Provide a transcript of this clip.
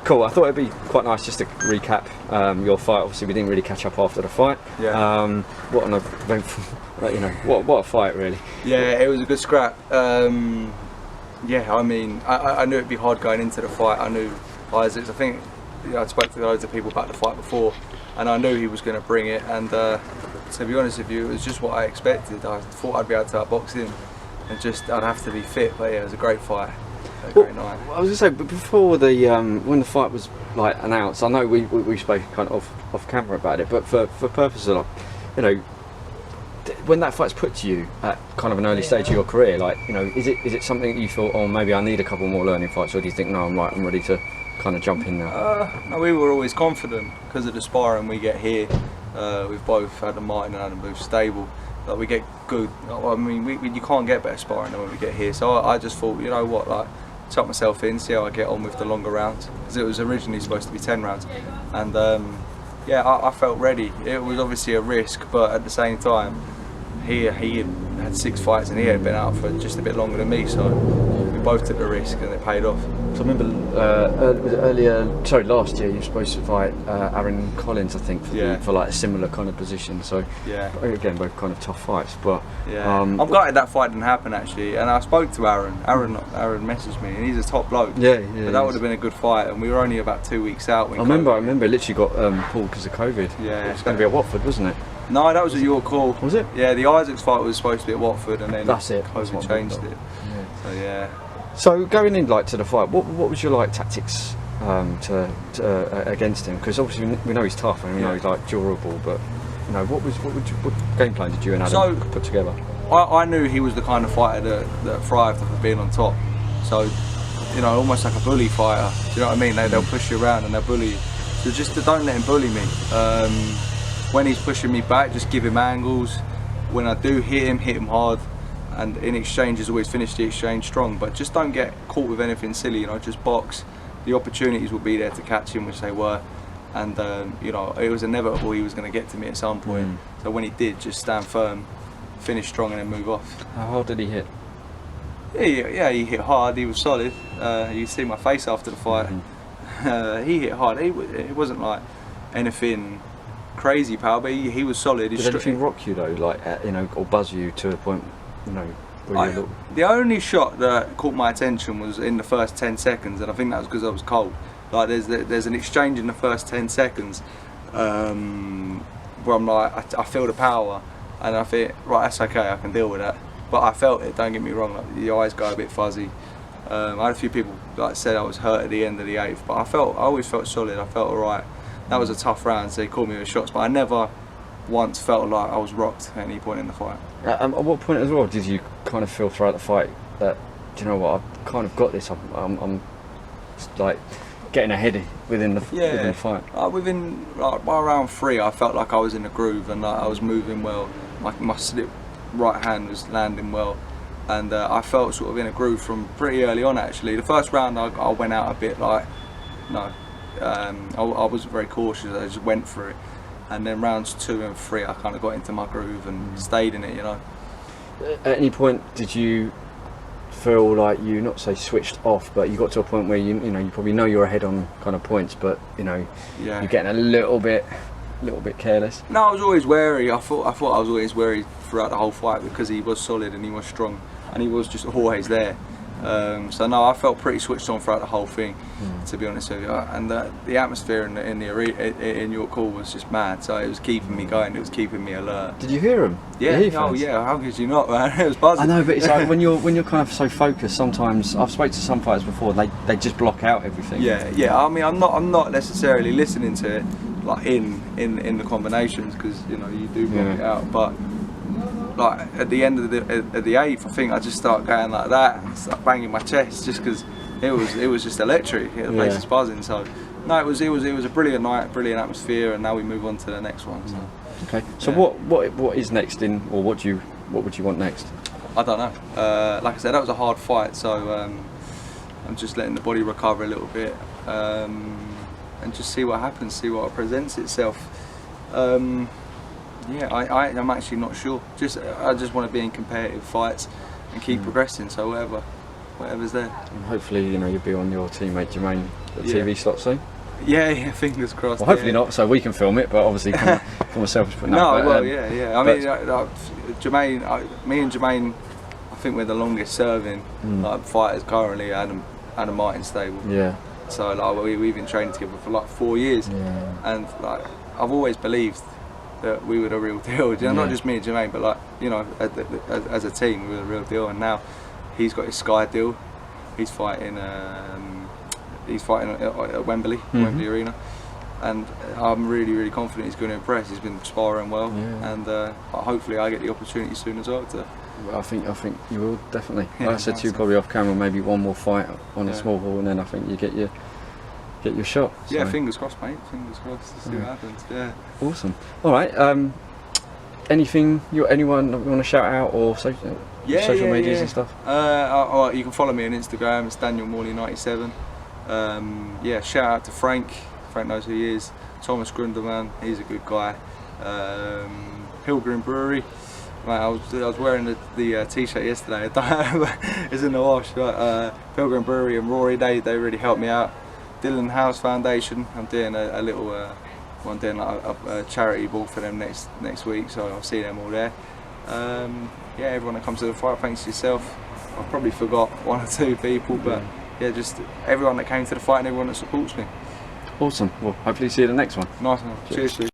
Cool. I thought it'd be quite nice just to recap your fight. Obviously, we didn't really catch up after the fight. Yeah. What an eventful, you know, what a fight, really. Yeah, it was a good scrap. Yeah, I mean, I knew it'd be hard going into the fight. I knew Isaacs. I think I spoke to loads of people about the fight before, and I knew he was going to bring it. And to be honest with you, it was just what I expected. I thought I'd be able to outbox him, and just I'd have to be fit. But yeah, it was a great fight. Great night. I was going to say, but before the when the fight was like announced, I know we spoke kind of off camera about it, but for purposes of, you know, when that fight's put to you at kind of an early stage of your career, like, you know, is it something that you thought, oh, maybe I need a couple more learning fights, or do you think, no, I'm ready to kind of jump in now? No, we were always confident because of the sparring we get here. We've both had Martin and Adam both stable. Like, we get good. I mean, you can't get better sparring than when we get here. So I just thought, you know what, like, chuck myself in, see how I get on with the longer rounds, because it was originally supposed to be 10 rounds, and yeah, I felt ready. It was obviously a risk, but at the same time, he had 6 fights and he had been out for just a bit longer than me, so we both took the risk and it paid off. So I remember last year you were supposed to fight Aaron Collins, I think, for like a similar kind of position. So yeah, again, both kind of tough fights. But yeah, I'm gutted that fight didn't happen actually. And I spoke to Aaron. Aaron messaged me, and he's a top bloke. Yeah. But that would have been a good fight, and we were only about 2 weeks out. When I remember, literally got pulled because of COVID. Yeah, it was going to be at Watford, wasn't it? No, that was at your call. Was it? Yeah, the Isaacs fight was supposed to be at Watford, and then that's it. COVID changed it. Yeah. So yeah. So going in like to the fight, what was your like tactics against him? Because obviously we know he's tough and we know he's like durable, but you know what game plan did you and Adam put together? I knew he was the kind of fighter that thrived off of being on top. So, you know, almost like a bully fighter. Do you know what I mean? They'll push you around and they'll bully you. So just don't let him bully me. When he's pushing me back, just give him angles. When I do hit him hard. And in exchange, he's always finished the exchange strong. But just don't get caught with anything silly, you know, just box. The opportunities will be there to catch him, which they were. And, you know, it was inevitable he was going to get to me at some point. So when he did, just stand firm, finish strong and then move off. How hard did he hit? Yeah, he hit hard, he was solid. You see my face after the fight. He hit hard. It wasn't like anything crazy power, but he was solid. Did anything rock you though, like you know, or buzz you to a point, you know? The only shot that caught my attention was in the first 10 seconds, and I think that was because I was cold. Like there's an exchange in the first 10 seconds where I'm like, I feel the power, and I think, right, that's okay, I can deal with that. But I felt it. Don't get me wrong. Like, the eyes go a bit fuzzy. I had a few people like said I was hurt at the end of the 8th, but I always felt solid. I felt alright. That was a tough round, so they caught me with shots, but I never once felt like I was rocked at any point in the fight. At what point as well did you kind of feel throughout the fight that, do you know what, I've kind of got this, I'm like getting ahead within the fight? Within like, by round 3 I felt like I was in a groove and like, I was moving well. My slip right hand was landing well, and I felt sort of in a groove from pretty early on actually. The first round I went out a bit like, no, I wasn't very cautious, I just went for it. And then rounds 2 and 3 I kind of got into my groove and stayed in it, you know. At any point did you feel like you, not say switched off, but you got to a point where you know you probably know you're ahead on kind of points, but you know you're getting a little bit careless? No, I was always wary. I thought I was always wary throughout the whole fight because he was solid and he was strong and he was just always there. So no, I felt pretty switched on throughout the whole thing, to be honest with you. And the atmosphere in your call was just mad. So it was keeping me going. It was keeping me alert. Did you hear him? Yeah. Oh yeah. How could you not, man? It was buzzing. I know, but it's like when you're kind of so focused. Sometimes I've spoken to some fighters before. They just block out everything. Yeah. I mean, I'm not necessarily listening to it like in the combinations, because you know you do block it out, but. Like at the end of the 8th, I think I just started going like that, and start banging my chest, just because it was just electric. The place was buzzing. So no, it was a brilliant night, brilliant atmosphere, and now we move on to the next one. So. Okay. So what is next or what would you want next? I don't know. Like I said, that was a hard fight, so I'm just letting the body recover a little bit, and just see what happens, see what presents itself. Yeah, I'm actually not sure. I just want to be in competitive fights and keep progressing. So whatever whatever's there. And hopefully, you know, you'll be on your teammate Jermaine the Yeah. TV slot soon. Yeah, fingers crossed. Well, hopefully yeah. not, so we can film it. But obviously, from a selfish point. No, but, well, yeah. I but- mean, Jermaine, me and Jermaine, I think we're the longest serving like fighters currently. Adam Martin stable. Yeah. So like we've been training together for like 4 years, Yeah. and like I've always believed that we were the real deal. You know, not Yeah. just me and Jermaine, but like, you know, as a team, we were the real deal. And now he's got his Sky deal. He's fighting. At Wembley, Wembley Arena, and I'm really confident he's going to impress. He's been sparring well, Yeah. and hopefully I get the opportunity soon as well to. Well, I think you will definitely. Yeah, Like I said to you nice. probably off camera, maybe one more fight on a Yeah. small ball, and then I think you get your shot. Yeah, So, fingers crossed, mate. Fingers crossed to see what happens. Yeah. awesome. All right. Anything anyone you want to shout out or social medias and stuff? You can follow me on Instagram. It's Daniel Morley 97. Yeah, shout out to Frank. Frank knows who he is. Thomas Grunderman, he's a good guy. Pilgrim Brewery. Mate, I was wearing the t-shirt yesterday. I don't know, it's in the wash. But Pilgrim Brewery and Rory, they really helped me out. Dylan House Foundation. I'm doing a little. I'm doing like a charity ball for them next week, so I'll see them all there. Yeah, everyone that comes to the fight, thanks to yourself. I probably forgot 1 or 2 people, but yeah, just everyone that came to the fight and everyone that supports me. Awesome. Well, hopefully see you at the next one. Nice one. Cheers.